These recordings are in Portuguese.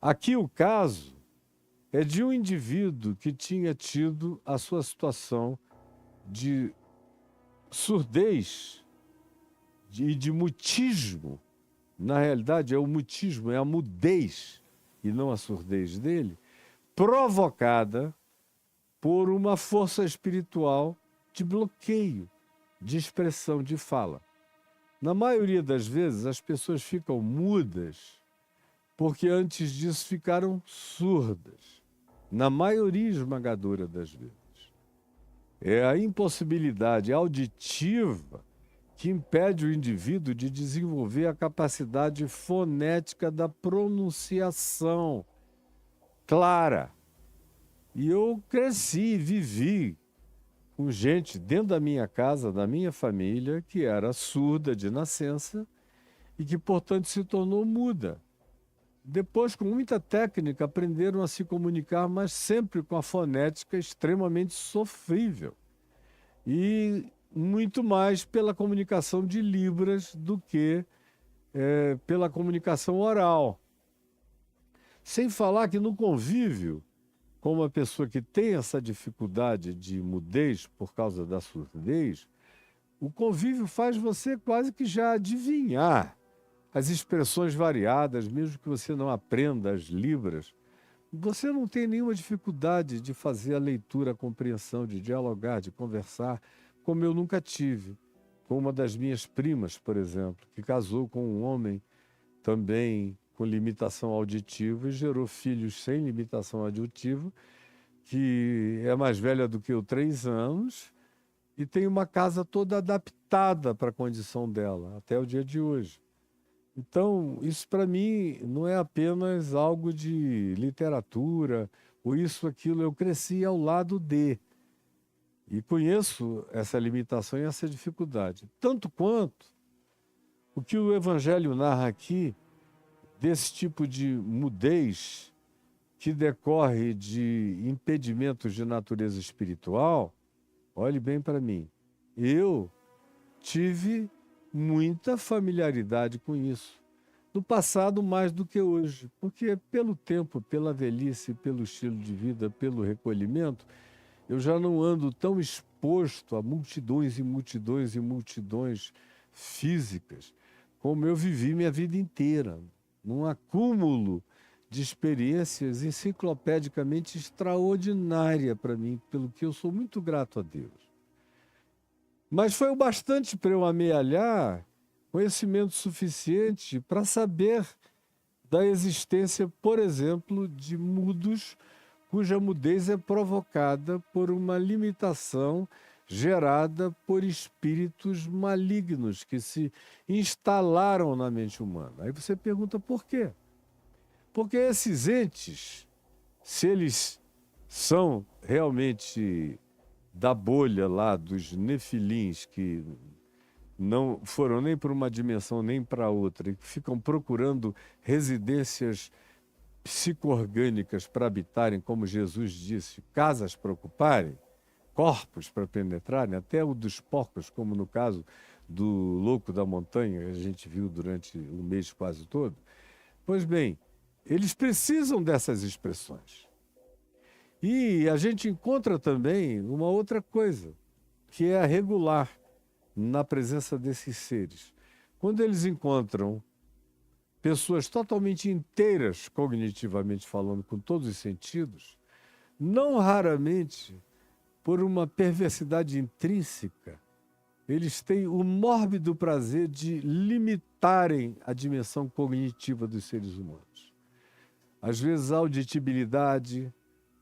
Aqui o caso é de um indivíduo que tinha tido a sua situação de surdez e de mutismo. Na realidade, é o mutismo, é a mudez, e não a surdez dele, provocada por uma força espiritual de bloqueio, de expressão, de fala. Na maioria das vezes, as pessoas ficam mudas porque antes disso ficaram surdas. Na maioria esmagadora das vezes. É a impossibilidade auditiva que impede o indivíduo de desenvolver a capacidade fonética da pronunciação clara. E eu cresci, vivi com gente dentro da minha casa, da minha família, que era surda de nascença e que, portanto, se tornou muda. Depois, com muita técnica, aprenderam a se comunicar, mas sempre com a fonética extremamente sofrível. E muito mais pela comunicação de libras do que pela comunicação oral. Sem falar que no convívio, com uma pessoa que tem essa dificuldade de mudez por causa da surdez, o convívio faz você quase que já adivinhar as expressões variadas, mesmo que você não aprenda as libras. Você não tem nenhuma dificuldade de fazer a leitura, a compreensão, de dialogar, de conversar, como eu nunca tive. Com uma das minhas primas, por exemplo, que casou com um homem também com limitação auditiva e gerou filhos sem limitação auditiva, que é mais velha do que eu, 3 anos, e tem uma casa toda adaptada para a condição dela, até o dia de hoje. Então, isso para mim não é apenas algo de literatura, ou isso, aquilo. Eu cresci ao lado de. E conheço essa limitação e essa dificuldade. Tanto quanto o que o Evangelho narra aqui, desse tipo de mudez que decorre de impedimentos de natureza espiritual, olhe bem para mim. Eu tive muita familiaridade com isso. No passado, mais do que hoje. Porque pelo tempo, pela velhice, pelo estilo de vida, pelo recolhimento, eu já não ando tão exposto a multidões e multidões e multidões físicas como eu vivi minha vida inteira, num acúmulo de experiências enciclopedicamente extraordinária para mim, pelo que eu sou muito grato a Deus. Mas foi o bastante para eu amealhar conhecimento suficiente para saber da existência, por exemplo, de mudos cuja mudez é provocada por uma limitação gerada por espíritos malignos que se instalaram na mente humana. Aí você pergunta por quê? Porque esses entes, se eles são realmente da bolha lá dos nefilins, que não foram nem para uma dimensão nem para outra, e que ficam procurando residências psico-orgânicas para habitarem, como Jesus disse, casas para ocuparem, corpos para penetrarem, até o dos porcos, como no caso do louco da montanha, que a gente viu durante o mês quase todo. Pois bem, eles precisam dessas expressões. E a gente encontra também uma outra coisa, que é a regular na presença desses seres. Quando eles encontram pessoas totalmente inteiras, cognitivamente falando, com todos os sentidos, não raramente, por uma perversidade intrínseca, eles têm o mórbido prazer de limitarem a dimensão cognitiva dos seres humanos. Às vezes a auditibilidade,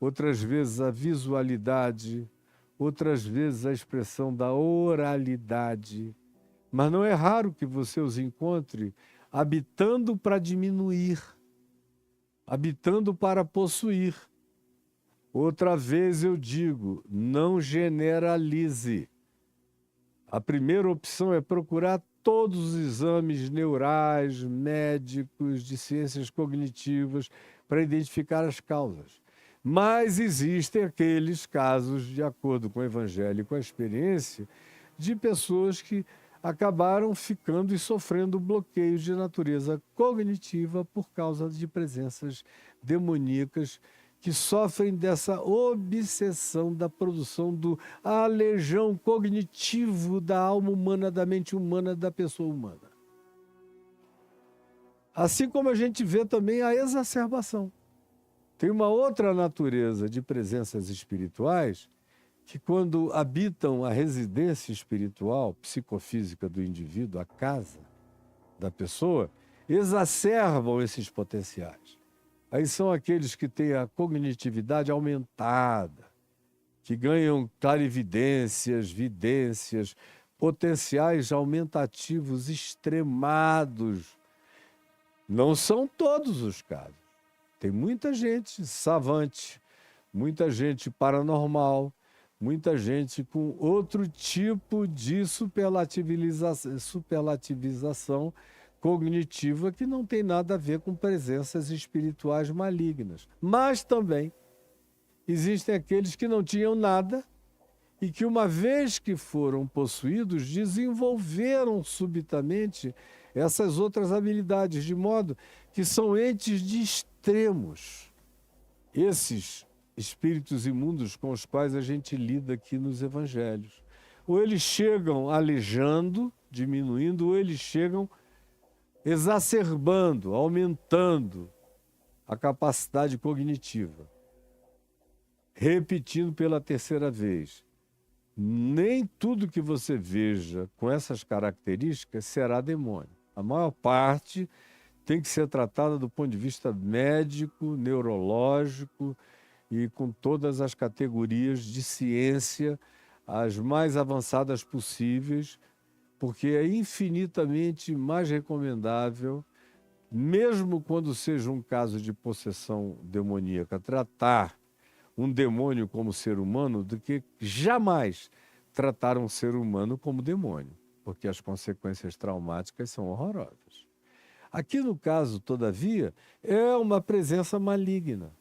outras vezes a visualidade, outras vezes a expressão da oralidade. Mas não é raro que você os encontre habitando para diminuir, habitando para possuir. Outra vez eu digo, não generalize. A primeira opção é procurar todos os exames neurais, médicos, de ciências cognitivas, para identificar as causas. Mas existem aqueles casos, de acordo com o Evangelho e com a experiência, de pessoas que acabaram ficando e sofrendo bloqueios de natureza cognitiva por causa de presenças demoníacas que sofrem dessa obsessão da produção do alejão cognitivo da alma humana, da mente humana, da pessoa humana. Assim como a gente vê também a exacerbação. Tem uma outra natureza de presenças espirituais que, quando habitam a residência espiritual, psicofísica do indivíduo, a casa da pessoa, exacerbam esses potenciais. Aí são aqueles que têm a cognitividade aumentada, que ganham clarividências, vidências, potenciais aumentativos extremados. Não são todos os casos. Tem muita gente savante, muita gente paranormal, muita gente com outro tipo de superlativização cognitiva que não tem nada a ver com presenças espirituais malignas. Mas também existem aqueles que não tinham nada e que, uma vez que foram possuídos, desenvolveram subitamente essas outras habilidades, de modo que são entes de extremos. Esses espíritos imundos com os quais a gente lida aqui nos evangelhos. Ou eles chegam alejando, diminuindo, ou eles chegam exacerbando, aumentando a capacidade cognitiva. Repetindo pela terceira vez, nem tudo que você veja com essas características será demônio. A maior parte tem que ser tratada do ponto de vista médico, neurológico e com todas as categorias de ciência, as mais avançadas possíveis, porque é infinitamente mais recomendável, mesmo quando seja um caso de possessão demoníaca, tratar um demônio como ser humano do que jamais tratar um ser humano como demônio, porque as consequências traumáticas são horrorosas. Aqui no caso, todavia, é uma presença maligna.